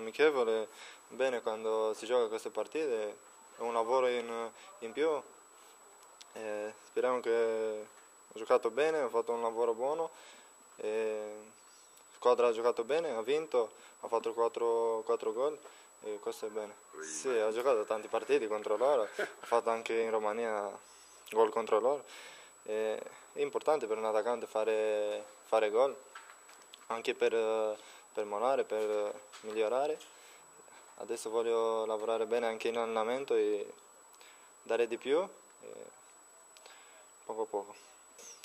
amichevole, bene quando si gioca queste partite, è un lavoro in più, speriamo che ho giocato bene, ho fatto un lavoro buono, la squadra ha giocato bene, ha vinto, ha fatto 4 gol e questo è bene. Sì, ho giocato tante partite contro loro, ho fatto anche in Romania gol contro loro. È importante per un attaccante fare gol, anche per molare, per migliorare. Adesso voglio lavorare bene anche in allenamento e dare di più, poco a poco.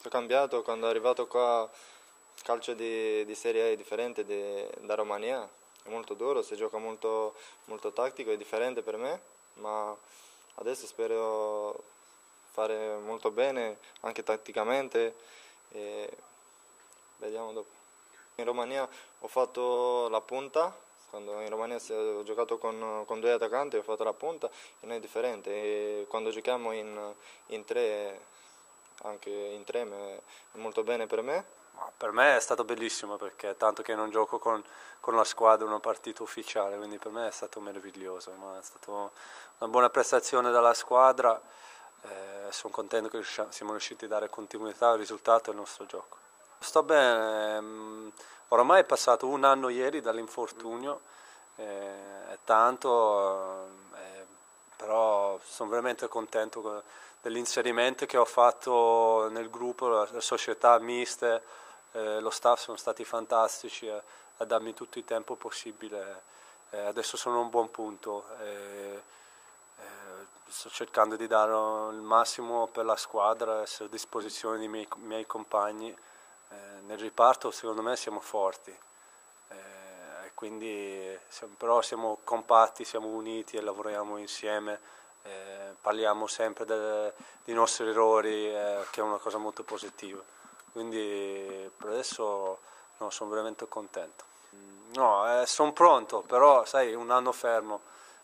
Ho cambiato quando è arrivato qua, calcio di Serie A è differente da Romania, è molto duro, si gioca molto, molto tattico, è differente per me, ma adesso spero fare molto bene anche tatticamente e vediamo dopo. In Romania ho fatto la punta, quando in Romania ho giocato con 2 attaccanti ho fatto la punta e non è differente, e quando giochiamo in tre, anche in tre è molto bene per me. Per me è stato bellissimo perché tanto che non gioco con la squadra una partita ufficiale, quindi per me è stato meraviglioso, ma è stata una buona prestazione dalla squadra, sono contento che siamo riusciti a dare continuità al risultato e al nostro gioco. Sto bene, oramai è passato un anno ieri dall'infortunio, è tanto, però sono veramente contento dell'inserimento che ho fatto nel gruppo, la società miste, lo staff sono stati fantastici a darmi tutto il tempo possibile, adesso sono a un buon punto, sto cercando di dare il massimo per la squadra, essere a disposizione dei miei compagni. Nel riparto secondo me siamo forti, quindi però siamo compatti, siamo uniti e lavoriamo insieme, parliamo sempre dei nostri errori, che è una cosa molto positiva, quindi per adesso no, sono veramente contento. No, sono pronto, però sai, un anno fermo,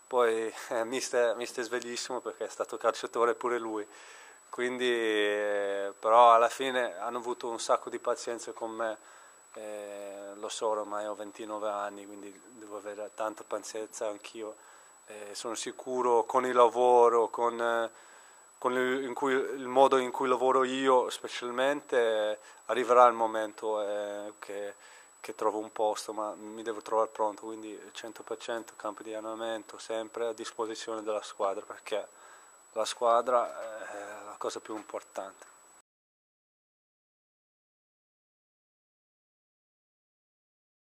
poi mister è sveglissimo perché è stato calciatore pure lui, quindi però alla fine hanno avuto un sacco di pazienza con me, lo so, ormai ho 29 anni, quindi devo avere tanta pazienza anch'io, sono sicuro con il lavoro, con il modo in cui lavoro io specialmente, arriverà il momento che trovo un posto, ma mi devo trovare pronto, quindi 100% campo di allenamento, sempre a disposizione della squadra, perché la squadra è la cosa più importante.